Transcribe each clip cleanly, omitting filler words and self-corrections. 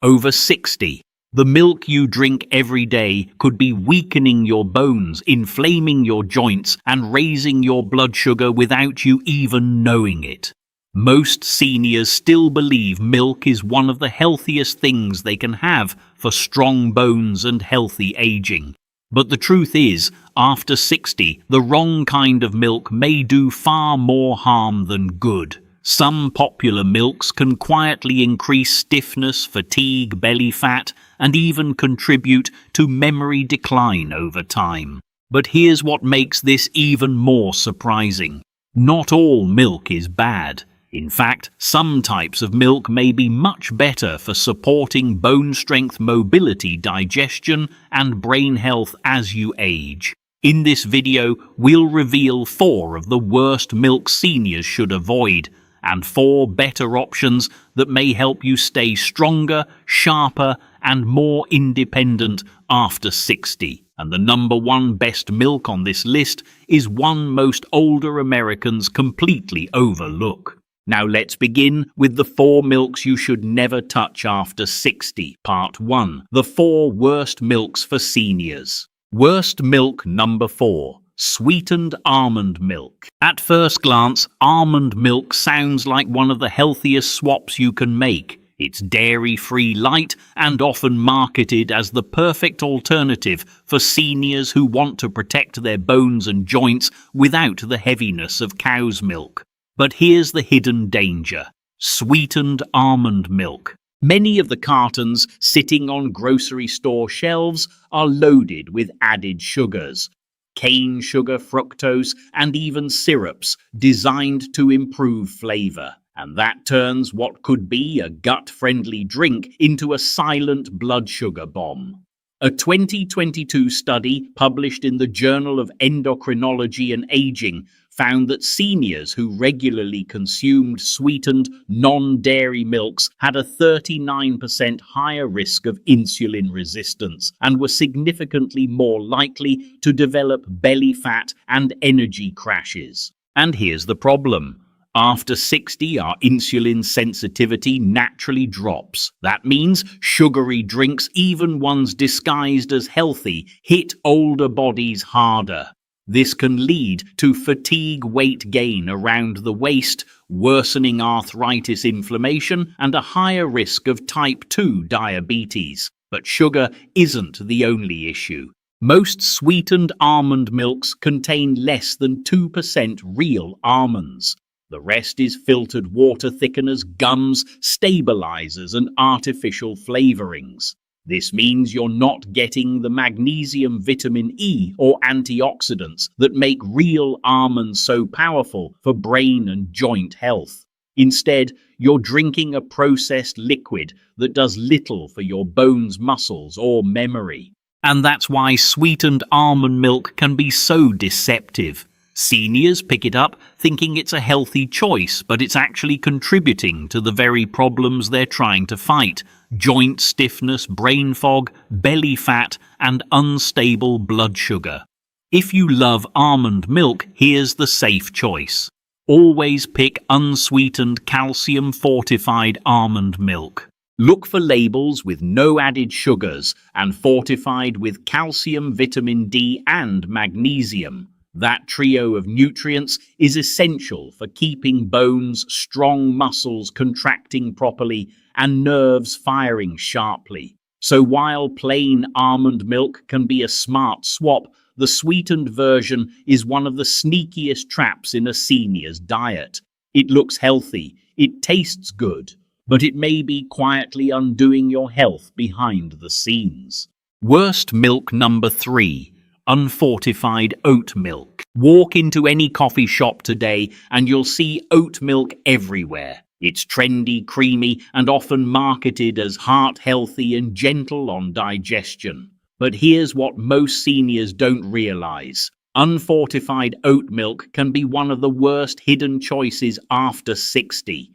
Over 60. The milk you drink every day could be weakening your bones, inflaming your joints, and raising your blood sugar without you even knowing it. Most seniors still believe milk is one of the healthiest things they can have for strong bones and healthy aging. But the truth is, after 60, the wrong kind of milk may do far more harm than good. Some popular milks can quietly increase stiffness, fatigue, belly fat, and even contribute to memory decline over time. But here's what makes this even more surprising. Not all milk is bad. In fact, some types of milk may be much better for supporting bone strength, mobility, digestion, and brain health as you age. In this video, we'll reveal 4 of the worst milk seniors should avoid, and 4 better options that may help you stay stronger, sharper, and more independent after 60. And the number 1 best milk on this list is one most older Americans completely overlook. Now let's begin with the 4 milks you should never touch after 60. Part 1. The 4 worst milks for seniors. Worst milk number 4. Sweetened almond milk. At first glance, almond milk sounds like one of the healthiest swaps you can make. It's dairy-free, light, and often marketed as the perfect alternative for seniors who want to protect their bones and joints without the heaviness of cow's milk. But here's the hidden danger: sweetened almond milk. Many of the cartons sitting on grocery store shelves are loaded with added sugars. Cane sugar, fructose, and even syrups designed to improve flavor. And that turns what could be a gut-friendly drink into a silent blood sugar bomb. A 2022 study published in the Journal of Endocrinology and Aging found that seniors who regularly consumed sweetened, non-dairy milks had a 39% higher risk of insulin resistance and were significantly more likely to develop belly fat and energy crashes. And here's the problem. After 60, our insulin sensitivity naturally drops. That means sugary drinks, even ones disguised as healthy, hit older bodies harder. This can lead to fatigue, weight gain around the waist, worsening arthritis, inflammation, and a higher risk of type 2 diabetes. But sugar isn't the only issue. Most sweetened almond milks contain less than 2% real almonds. The rest is filtered water thickeners, gums, stabilizers, and artificial flavorings. This means you're not getting the magnesium, vitamin E, or antioxidants that make real almonds so powerful for brain and joint health. Instead, you're drinking a processed liquid that does little for your bones, muscles, or memory. And that's why sweetened almond milk can be so deceptive. Seniors pick it up thinking it's a healthy choice, but it's actually contributing to the very problems they're trying to fight: joint stiffness, brain fog, belly fat, and unstable blood sugar. If you love almond milk, here's the safe choice. Always pick unsweetened, calcium-fortified almond milk. Look for labels with no added sugars and fortified with calcium, vitamin D, and magnesium. That trio of nutrients is essential for keeping bones strong, muscles contracting properly, and nerves firing sharply. So while plain almond milk can be a smart swap, the sweetened version is one of the sneakiest traps in a senior's diet. It looks healthy, it tastes good, but it may be quietly undoing your health behind the scenes. Worst milk number 3. Unfortified oat milk. Walk into any coffee shop today and you'll see oat milk everywhere. It's trendy, creamy, and often marketed as heart-healthy and gentle on digestion. But here's what most seniors don't realize. Unfortified oat milk can be one of the worst hidden choices after 60.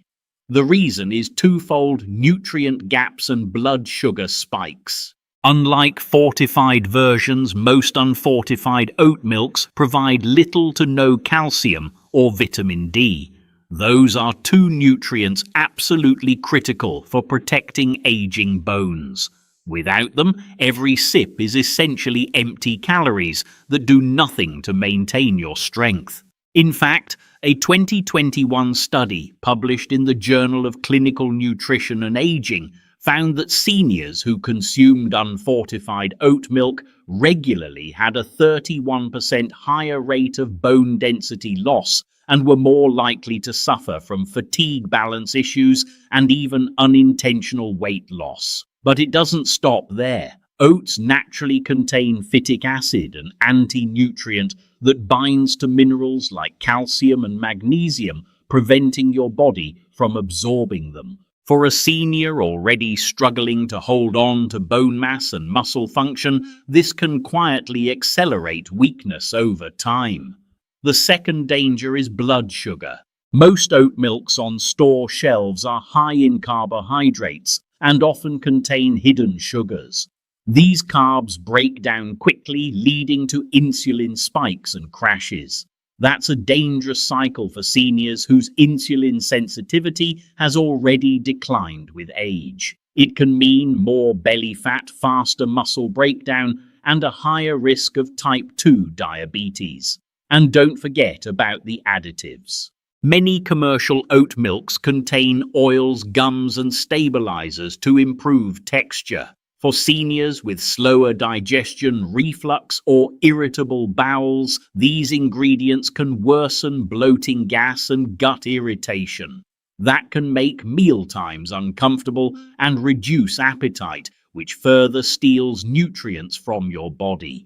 The reason is twofold: nutrient gaps and blood sugar spikes. Unlike fortified versions, most unfortified oat milks provide little to no calcium or vitamin D. Those are two nutrients absolutely critical for protecting aging bones. Without them, every sip is essentially empty calories that do nothing to maintain your strength. In fact, a 2021 study published in the Journal of Clinical Nutrition and Aging found that seniors who consumed unfortified oat milk regularly had a 31% higher rate of bone density loss and were more likely to suffer from fatigue balance issues and even unintentional weight loss. But it doesn't stop there. Oats naturally contain phytic acid, an anti-nutrient that binds to minerals like calcium and magnesium, preventing your body from absorbing them. For a senior already struggling to hold on to bone mass and muscle function, this can quietly accelerate weakness over time. The second danger is blood sugar. Most oat milks on store shelves are high in carbohydrates and often contain hidden sugars. These carbs break down quickly, leading to insulin spikes and crashes. That's a dangerous cycle for seniors whose insulin sensitivity has already declined with age. It can mean more belly fat, faster muscle breakdown, and a higher risk of type 2 diabetes. And don't forget about the additives. Many commercial oat milks contain oils, gums, and stabilizers to improve texture. For seniors with slower digestion, reflux, or irritable bowels, these ingredients can worsen bloating, gas, and gut irritation. That can make mealtimes uncomfortable and reduce appetite, which further steals nutrients from your body.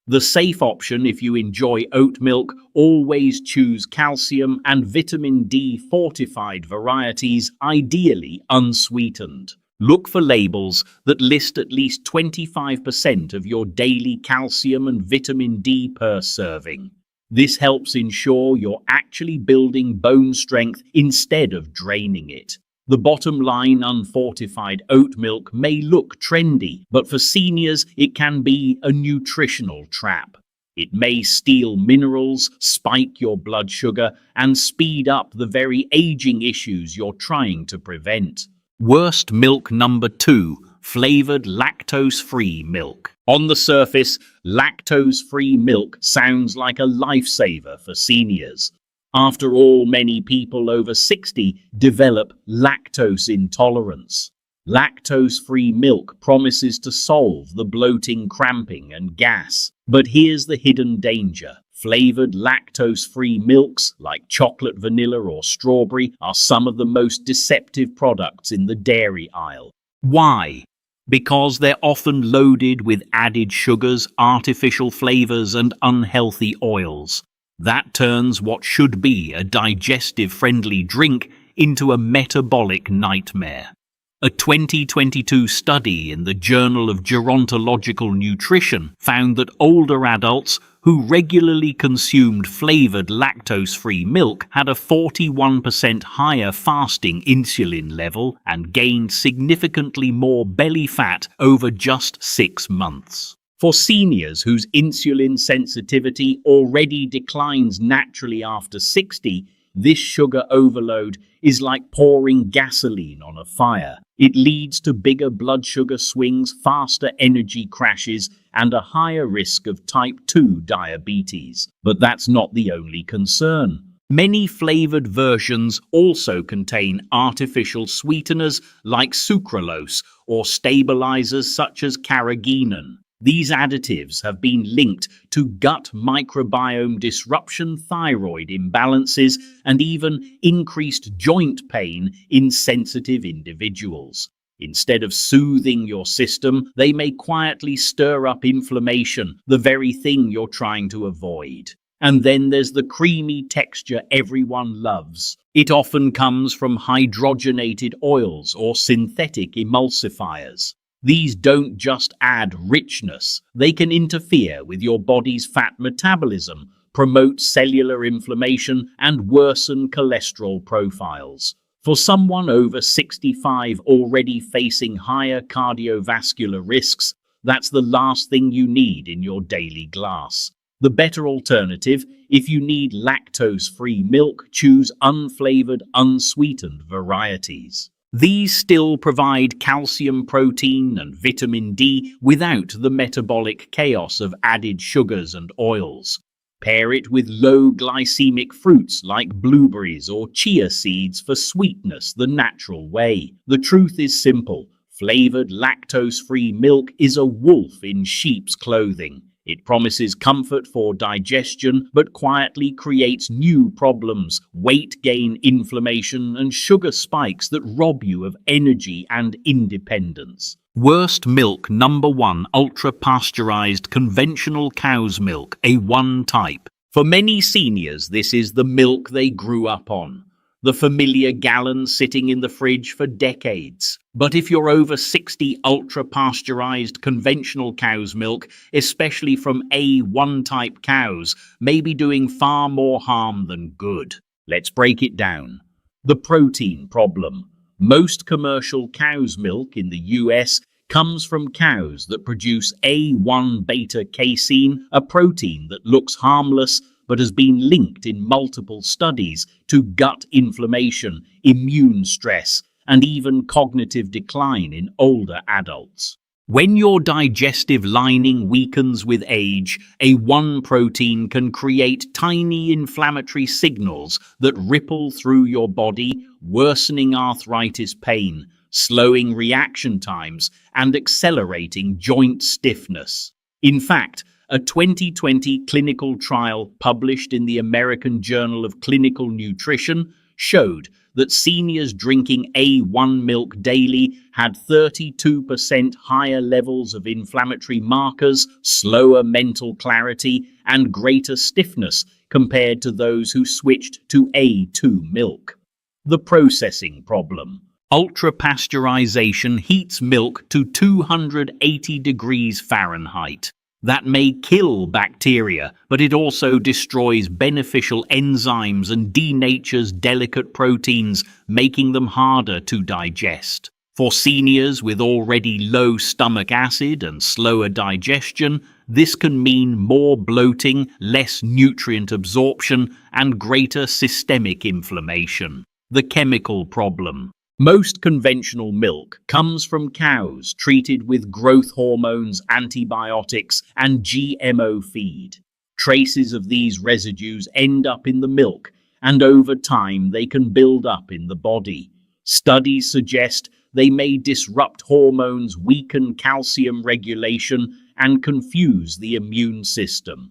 The safe option if you enjoy oat milk, always choose calcium and vitamin D fortified varieties, ideally unsweetened. Look for labels that list at least 25% of your daily calcium and vitamin D per serving. This helps ensure you're actually building bone strength instead of draining it. The bottom line, unfortified oat milk may look trendy, but for seniors it can be a nutritional trap. It may steal minerals, spike your blood sugar, and speed up the very aging issues you're trying to prevent. Worst milk number 2, flavored lactose-free milk. On the surface, lactose-free milk sounds like a lifesaver for seniors. After all, many people over 60 develop lactose intolerance. Lactose-free milk promises to solve the bloating, cramping, and gas. But here's the hidden danger. Flavored lactose-free milks, like chocolate, vanilla, or strawberry, are some of the most deceptive products in the dairy aisle. Why? Because they're often loaded with added sugars, artificial flavors, and unhealthy oils. That turns what should be a digestive-friendly drink into a metabolic nightmare. A 2022 study in the Journal of Gerontological Nutrition found that older adults who regularly consumed flavored lactose-free milk had a 41% higher fasting insulin level and gained significantly more belly fat over just 6 months. For seniors whose insulin sensitivity already declines naturally after 60, this sugar overload is like pouring gasoline on a fire. It leads to bigger blood sugar swings, faster energy crashes, and a higher risk of type 2 diabetes. But that's not the only concern. Many flavored versions also contain artificial sweeteners like sucralose or stabilizers such as carrageenan. These additives have been linked to gut microbiome disruption, thyroid imbalances, and even increased joint pain in sensitive individuals. Instead of soothing your system, they may quietly stir up inflammation, the very thing you're trying to avoid. And then there's the creamy texture everyone loves. It often comes from hydrogenated oils or synthetic emulsifiers. These don't just add richness, they can interfere with your body's fat metabolism, promote cellular inflammation, and worsen cholesterol profiles. For someone over 65 already facing higher cardiovascular risks, that's the last thing you need in your daily glass. The better alternative, if you need lactose-free milk, choose unflavored, unsweetened varieties. These still provide calcium, protein, and vitamin D without the metabolic chaos of added sugars and oils. Pair it with low glycemic fruits like blueberries or chia seeds for sweetness the natural way. The truth is simple. Flavored lactose-free milk is a wolf in sheep's clothing. It promises comfort for digestion, but quietly creates new problems: weight gain, inflammation, and sugar spikes that rob you of energy and independence. Worst milk number 1, ultra-pasteurized conventional cow's milk, A1 type. For many seniors, this is the milk they grew up on. The familiar gallon sitting in the fridge for decades. But if you're over 60, ultra-pasteurized conventional cow's milk, especially from A1 type cows, may be doing far more harm than good. Let's break it down. The protein problem. Most commercial cow's milk in the US comes from cows that produce A1 beta-casein, a protein that looks harmless but has been linked in multiple studies to gut inflammation, immune stress, and even cognitive decline in older adults. When your digestive lining weakens with age, A1 protein can create tiny inflammatory signals that ripple through your body, worsening arthritis pain, slowing reaction times, and accelerating joint stiffness. In fact, a 2020 clinical trial published in the American Journal of Clinical Nutrition showed that seniors drinking A1 milk daily had 32% higher levels of inflammatory markers, slower mental clarity, and greater stiffness compared to those who switched to A2 milk. The processing problem. Ultra-pasteurization heats milk to 280 degrees Fahrenheit. That may kill bacteria, but it also destroys beneficial enzymes and denatures delicate proteins, making them harder to digest. For seniors with already low stomach acid and slower digestion, this can mean more bloating, less nutrient absorption, and greater systemic inflammation. The chemical problem. Most conventional milk comes from cows treated with growth hormones, antibiotics, and GMO feed. Traces of these residues end up in the milk, and over time they can build up in the body. Studies suggest they may disrupt hormones, weaken calcium regulation, and confuse the immune system.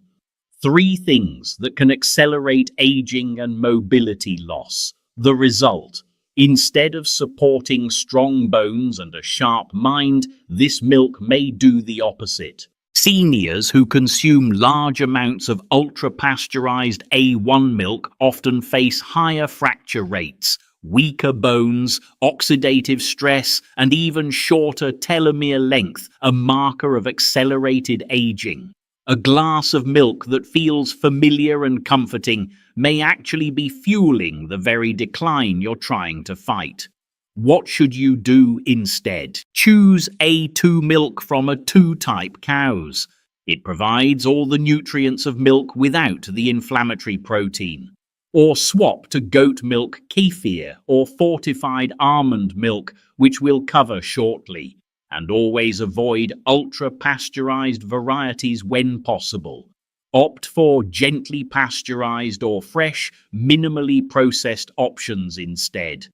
3 things that can accelerate aging and mobility loss. The result: instead of supporting strong bones and a sharp mind, this milk may do the opposite. Seniors who consume large amounts of ultra-pasteurized A1 milk often face higher fracture rates, weaker bones, oxidative stress, and even shorter telomere length, a marker of accelerated aging. A glass of milk that feels familiar and comforting may actually be fueling the very decline you're trying to fight. What should you do instead? Choose A2 milk from A2 type cows. It provides all the nutrients of milk without the inflammatory protein. Or swap to goat milk, kefir, or fortified almond milk, which we'll cover shortly. And always avoid ultra-pasteurized varieties when possible. Opt for gently pasteurized or fresh, minimally processed options instead.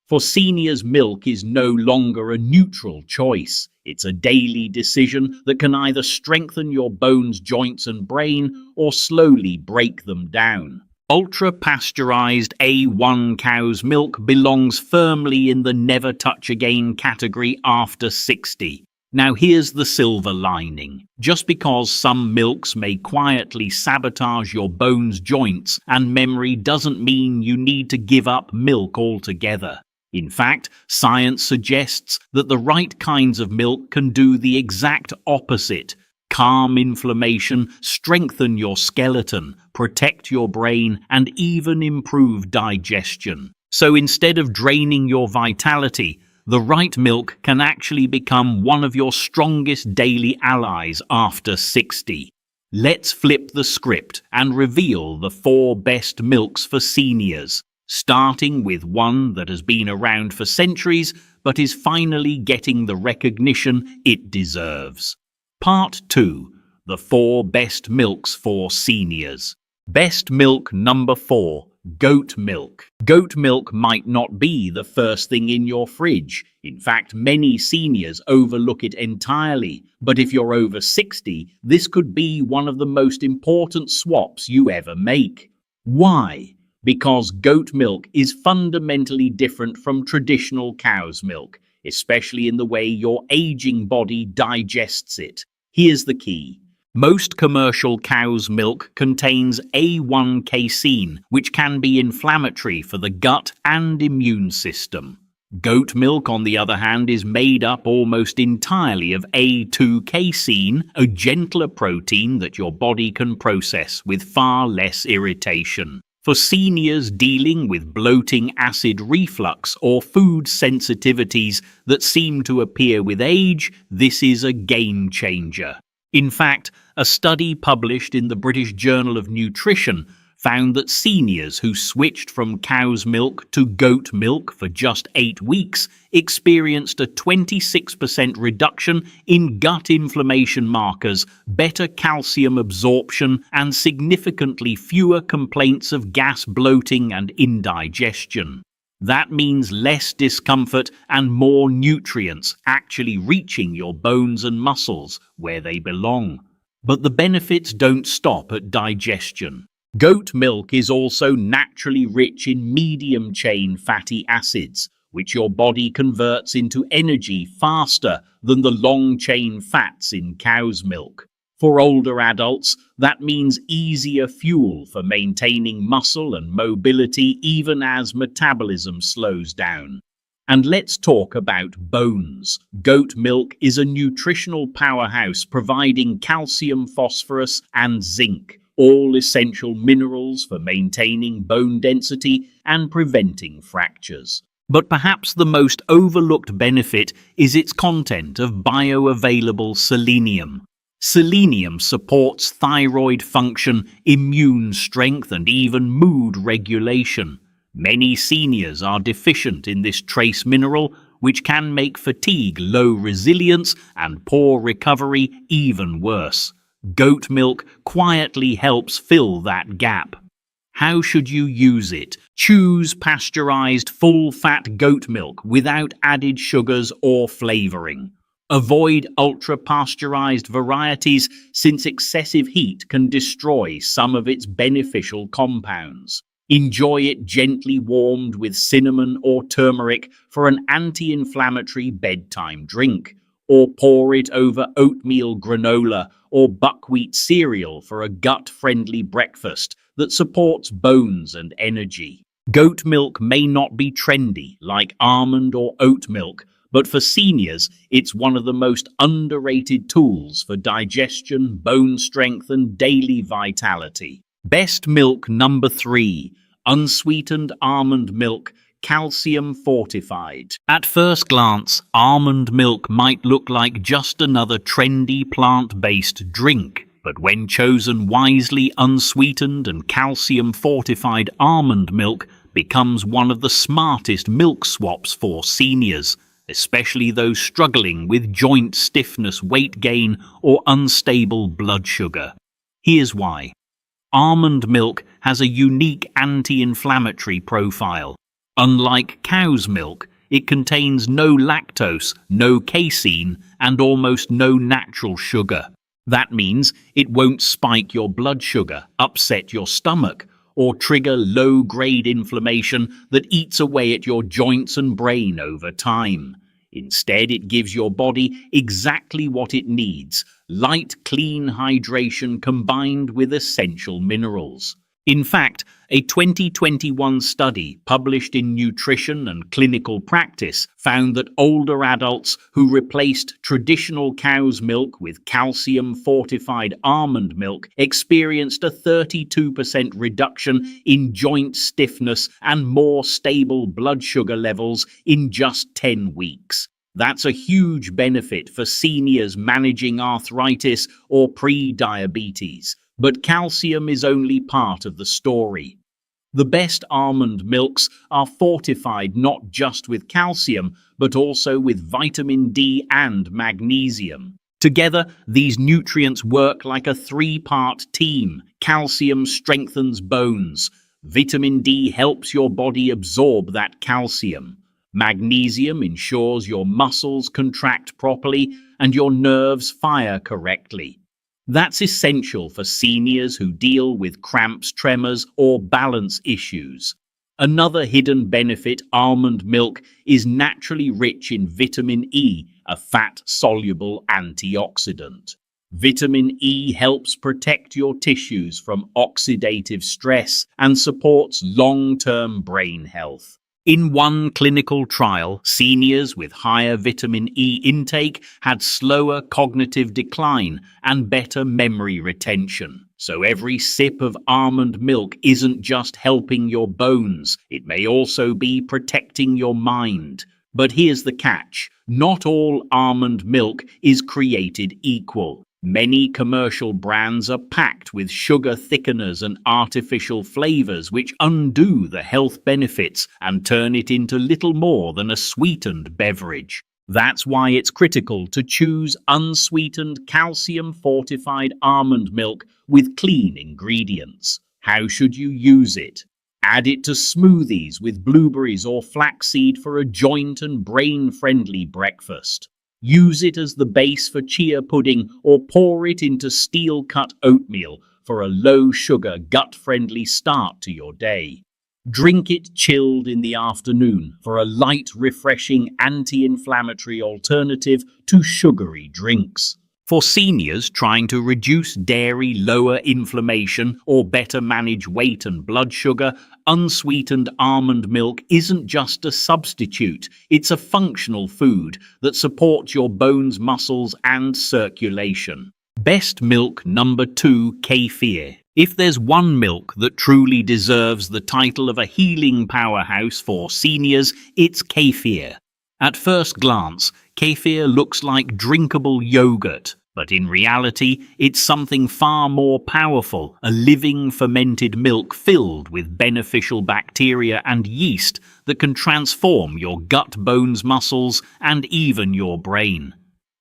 For seniors, milk is no longer a neutral choice. It's a daily decision that can either strengthen your bones, joints, and brain, or slowly break them down. Ultra-pasteurized A1 cow's milk belongs firmly in the never touch again category after 60. Now here's the silver lining. Just because some milks may quietly sabotage your bones, joints, and memory doesn't mean you need to give up milk altogether. In fact, science suggests that the right kinds of milk can do the exact opposite. Calm inflammation, strengthen your skeleton, protect your brain, and even improve digestion. So instead of draining your vitality, the right milk can actually become one of your strongest daily allies after 60. Let's flip the script and reveal the 4 best milks for seniors, starting with one that has been around for centuries but is finally getting the recognition it deserves. Part 2. The 4 best milks for seniors. Best milk number 4. Goat milk. Goat milk might not be the first thing in your fridge. In fact, many seniors overlook it entirely. But if you're over 60, this could be one of the most important swaps you ever make. Why? Because goat milk is fundamentally different from traditional cow's milk, especially in the way your aging body digests it. Here's the key. Most commercial cow's milk contains A1 casein, which can be inflammatory for the gut and immune system. Goat milk, on the other hand, is made up almost entirely of A2 casein, a gentler protein that your body can process with far less irritation. For seniors dealing with bloating, acid reflux, or food sensitivities that seem to appear with age, this is a game changer. In fact, a study published in the British Journal of Nutrition found that seniors who switched from cow's milk to goat milk for just 8 weeks experienced a 26% reduction in gut inflammation markers, better calcium absorption, and significantly fewer complaints of gas, bloating, and indigestion. That means less discomfort and more nutrients actually reaching your bones and muscles where they belong. But the benefits don't stop at digestion. Goat milk is also naturally rich in medium-chain fatty acids, which your body converts into energy faster than the long-chain fats in cow's milk. For older adults, that means easier fuel for maintaining muscle and mobility even as metabolism slows down. And let's talk about bones. Goat milk is a nutritional powerhouse providing calcium, phosphorus, and zinc, all essential minerals for maintaining bone density and preventing fractures. But perhaps the most overlooked benefit is its content of bioavailable selenium. Selenium supports thyroid function, immune strength, and even mood regulation. Many seniors are deficient in this trace mineral, which can make fatigue, low resilience, and poor recovery even worse. Goat milk quietly helps fill that gap. How should you use it? Choose pasteurized, full-fat goat milk without added sugars or flavoring. Avoid ultra-pasteurized varieties since excessive heat can destroy some of its beneficial compounds. Enjoy it gently warmed with cinnamon or turmeric for an anti-inflammatory bedtime drink, or pour it over oatmeal granola or buckwheat cereal for a gut-friendly breakfast that supports bones and energy. Goat milk may not be trendy like almond or oat milk, but for seniors, it's one of the most underrated tools for digestion, bone strength, and daily vitality. Best milk number 3. Unsweetened almond milk, calcium fortified. At first glance, almond milk might look like just another trendy plant-based drink. But when chosen wisely, unsweetened and calcium fortified almond milk becomes one of the smartest milk swaps for seniors, especially those struggling with joint stiffness, weight gain, or unstable blood sugar. Here's why. Almond milk has a unique anti-inflammatory profile. Unlike cow's milk, it contains no lactose, no casein, and almost no natural sugar. That means it won't spike your blood sugar, upset your stomach, or trigger low-grade inflammation that eats away at your joints and brain over time. Instead, it gives your body exactly what it needs: light, clean hydration combined with essential minerals. In fact, a 2021 study published in Nutrition and Clinical Practice found that older adults who replaced traditional cow's milk with calcium-fortified almond milk experienced a 32% reduction in joint stiffness and more stable blood sugar levels in just 10 weeks. That's a huge benefit for seniors managing arthritis or pre-diabetes, but calcium is only part of the story. The best almond milks are fortified not just with calcium, but also with vitamin D and magnesium. Together, these nutrients work like a three-part team. Calcium strengthens bones. Vitamin D helps your body absorb that calcium. Magnesium ensures your muscles contract properly and your nerves fire correctly. That's essential for seniors who deal with cramps, tremors, or balance issues. Another hidden benefit, almond milk is naturally rich in vitamin E, a fat-soluble antioxidant. Vitamin E helps protect your tissues from oxidative stress and supports long-term brain health. In one clinical trial, seniors with higher vitamin E intake had slower cognitive decline and better memory retention. So every sip of almond milk isn't just helping your bones, it may also be protecting your mind. But here's the catch: not all almond milk is created equal. Many commercial brands are packed with sugar thickeners and artificial flavors which undo the health benefits and turn it into little more than a sweetened beverage. That's why it's critical to choose unsweetened, calcium-fortified almond milk with clean ingredients. How should you use it? Add it to smoothies with blueberries or flaxseed for a joint and brain-friendly breakfast. Use it as the base for chia pudding or pour it into steel-cut oatmeal for a low-sugar, gut-friendly start to your day. Drink it chilled in the afternoon for a light, refreshing, anti-inflammatory alternative to sugary drinks. For seniors trying to reduce dairy, lower inflammation, or better manage weight and blood sugar, unsweetened almond milk isn't just a substitute, it's a functional food that supports your bones, muscles, and circulation. Best milk number 2, kefir. If there's one milk that truly deserves the title of a healing powerhouse for seniors, it's kefir. At first glance, kefir looks like drinkable yogurt, but in reality, it's something far more powerful, a living fermented milk filled with beneficial bacteria and yeast that can transform your gut, bones, muscles, and even your brain.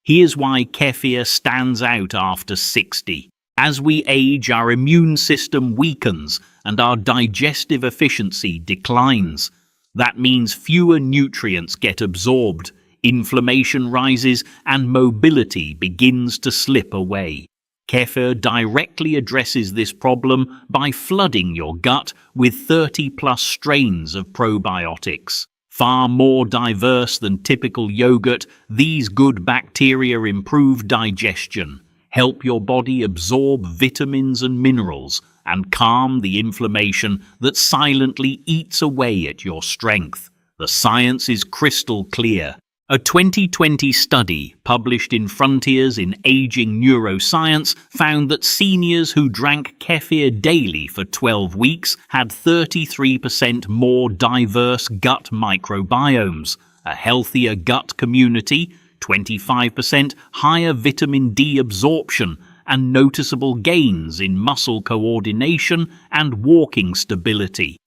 Here's why kefir stands out after 60. As we age, our immune system weakens and our digestive efficiency declines. That means fewer nutrients get absorbed, inflammation rises, and mobility begins to slip away. Kefir directly addresses this problem by flooding your gut with 30+ strains of probiotics. Far more diverse than typical yogurt, these good bacteria improve digestion, help your body absorb vitamins and minerals, and calm the inflammation that silently eats away at your strength. The science is crystal clear. A 2020 study published in Frontiers in Aging Neuroscience found that seniors who drank kefir daily for 12 weeks had 33% more diverse gut microbiomes, a healthier gut community, 25% higher vitamin D absorption, and noticeable gains in muscle coordination and walking stability.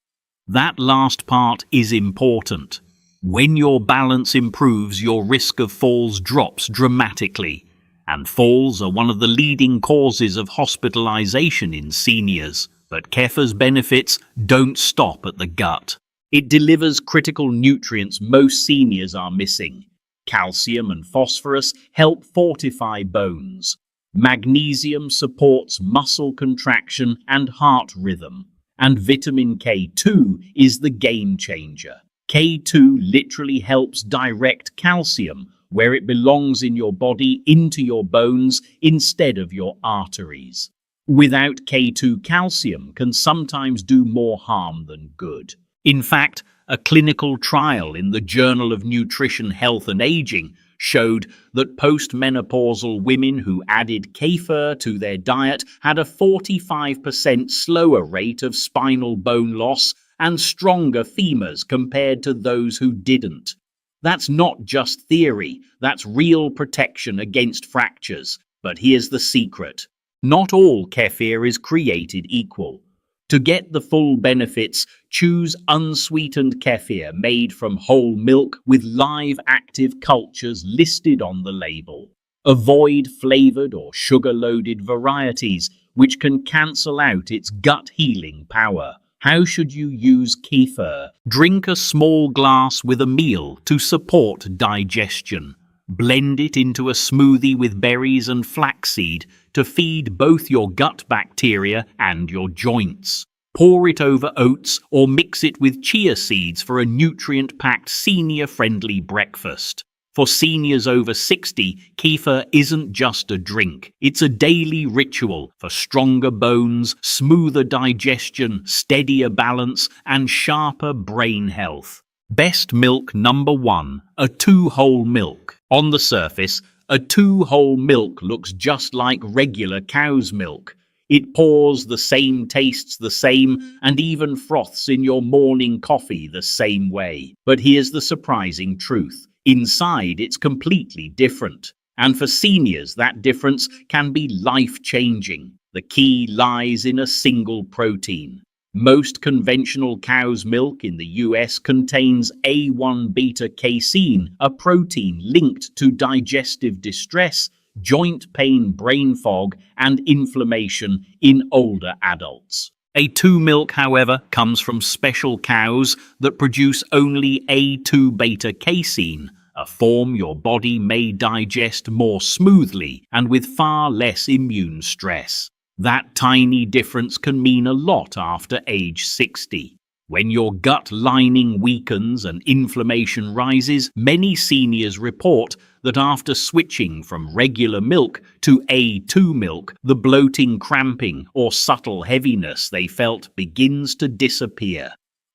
That last part is important. When your balance improves, your risk of falls drops dramatically, and falls are one of the leading causes of hospitalization in seniors. But kefir's benefits don't stop at the gut. It delivers critical nutrients most seniors are missing. Calcium and phosphorus help fortify bones. Magnesium supports muscle contraction and heart rhythm. And vitamin K2 is the game changer. K2 literally helps direct calcium where it belongs in your body into your bones instead of your arteries. Without K2, calcium can sometimes do more harm than good. In fact, a clinical trial in the Journal of Nutrition, Health and Aging showed that postmenopausal women who added kefir to their diet had a 45% slower rate of spinal bone loss and stronger femurs compared to those who didn't. That's not just theory, that's real protection against fractures. But here's the secret. Not all kefir is created equal. To get the full benefits, choose unsweetened kefir made from whole milk with live active cultures listed on the label. Avoid flavored or sugar-loaded varieties, which can cancel out its gut-healing power. How should you use kefir? Drink a small glass with a meal to support digestion. Blend it into a smoothie with berries and flaxseed to feed both your gut bacteria and your joints. Pour it over oats or mix it with chia seeds for a nutrient-packed senior-friendly breakfast. For seniors over 60, kefir isn't just a drink. It's a daily ritual for stronger bones, smoother digestion, steadier balance, and sharper brain health. Best milk number 1, a 2-whole milk. On the surface, a 2-whole milk looks just like regular cow's milk. It pours the same, tastes the same, and even froths in your morning coffee the same way. But here's the surprising truth. Inside, it's completely different. And for seniors, that difference can be life-changing. The key lies in a single protein. Most conventional cow's milk in the US contains A1 beta-casein, a protein linked to digestive distress, joint pain, brain fog, and inflammation in older adults. A2 milk, however, comes from special cows that produce only A2 beta-casein, a form your body may digest more smoothly and with far less immune stress. That tiny difference can mean a lot after age 60. When your gut lining weakens and inflammation rises, many seniors report that after switching from regular milk to A2 milk, the bloating, cramping, or subtle heaviness they felt begins to disappear.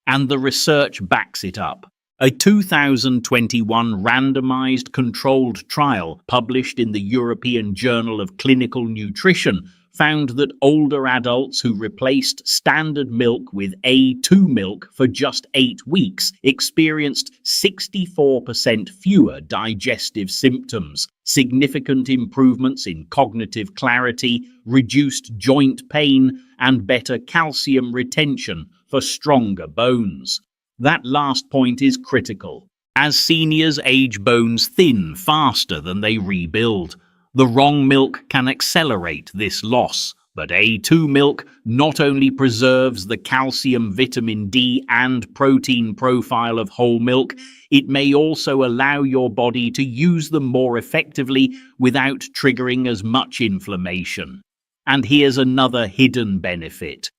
And the research backs it up. A 2021 randomized controlled trial published in the European Journal of Clinical Nutrition found that older adults who replaced standard milk with A2 milk for just 8 weeks experienced 64% fewer digestive symptoms, significant improvements in cognitive clarity, reduced joint pain, and better calcium retention for stronger bones. That last point is critical. As seniors age, bones thin faster than they rebuild. The wrong milk can accelerate this loss, but A2 milk not only preserves the calcium, vitamin D, and protein profile of whole milk, it may also allow your body to use them more effectively without triggering as much inflammation. And here's another hidden benefit.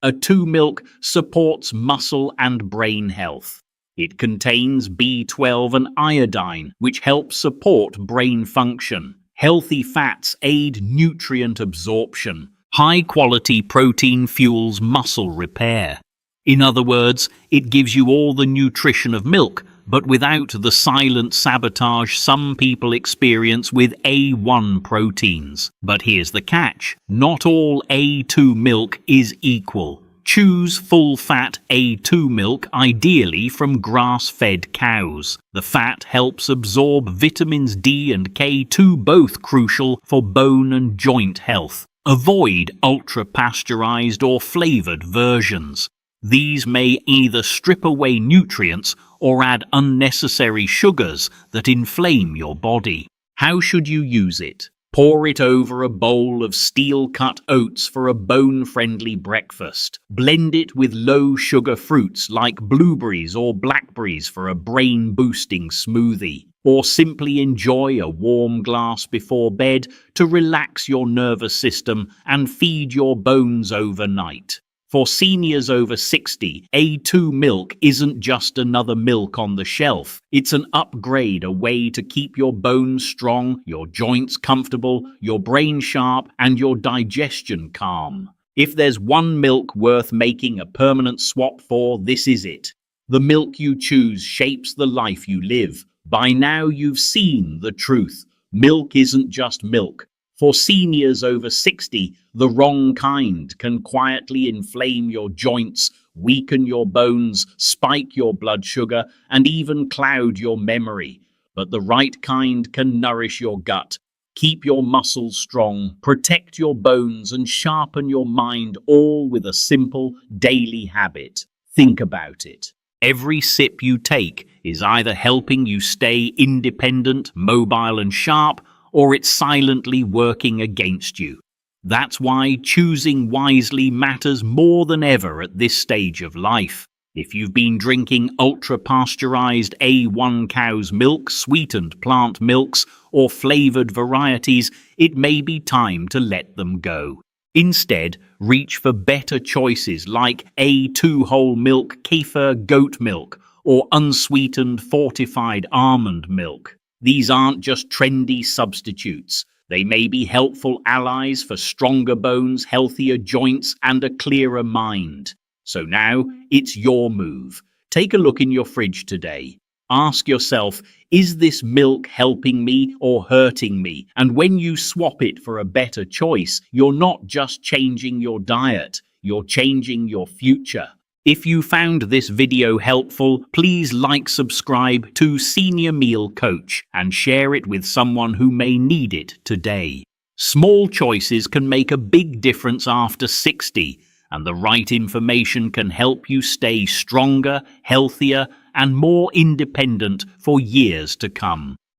A2 milk supports muscle and brain health. It contains B12 and iodine, which help support brain function. Healthy fats aid nutrient absorption. High-quality protein fuels muscle repair. In other words, it gives you all the nutrition of milk, but without the silent sabotage some people experience with A1 proteins. But here's the catch. Not all A2 milk is equal. Choose full-fat A2 milk, ideally from grass-fed cows. The fat helps absorb vitamins D and K2, both crucial for bone and joint health. Avoid ultra-pasteurized or flavored versions. These may either strip away nutrients or add unnecessary sugars that inflame your body. How should you use it? Pour it over a bowl of steel-cut oats for a bone-friendly breakfast. Blend it with low-sugar fruits like blueberries or blackberries for a brain-boosting smoothie. Or simply enjoy a warm glass before bed to relax your nervous system and feed your bones overnight. For seniors over 60, A2 milk isn't just another milk on the shelf. It's an upgrade, a way to keep your bones strong, your joints comfortable, your brain sharp, and your digestion calm. If there's one milk worth making a permanent swap for, this is it. The milk you choose shapes the life you live. By now you've seen the truth. Milk isn't just milk. For seniors over 60, the wrong kind can quietly inflame your joints, weaken your bones, spike your blood sugar, and even cloud your memory. But the right kind can nourish your gut, keep your muscles strong, protect your bones, and sharpen your mind, all with a simple daily habit. Think about it. Every sip you take is either helping you stay independent, mobile, and sharp, or it's silently working against you. That's why choosing wisely matters more than ever at this stage of life. If you've been drinking ultra-pasteurized A1 cow's milk, sweetened plant milks, or flavored varieties, it may be time to let them go. Instead, reach for better choices like A2 whole milk, kefir goat milk, or unsweetened fortified almond milk. These aren't just trendy substitutes. They may be helpful allies for stronger bones, healthier joints, and a clearer mind. So now, it's your move. Take a look in your fridge today. Ask yourself, is this milk helping me or hurting me? And when you swap it for a better choice, you're not just changing your diet, you're changing your future. If you found this video helpful, please subscribe to Senior Meal Coach and share it with someone who may need it today. Small choices can make a big difference after 60, and the right information can help you stay stronger, healthier, and more independent for years to come.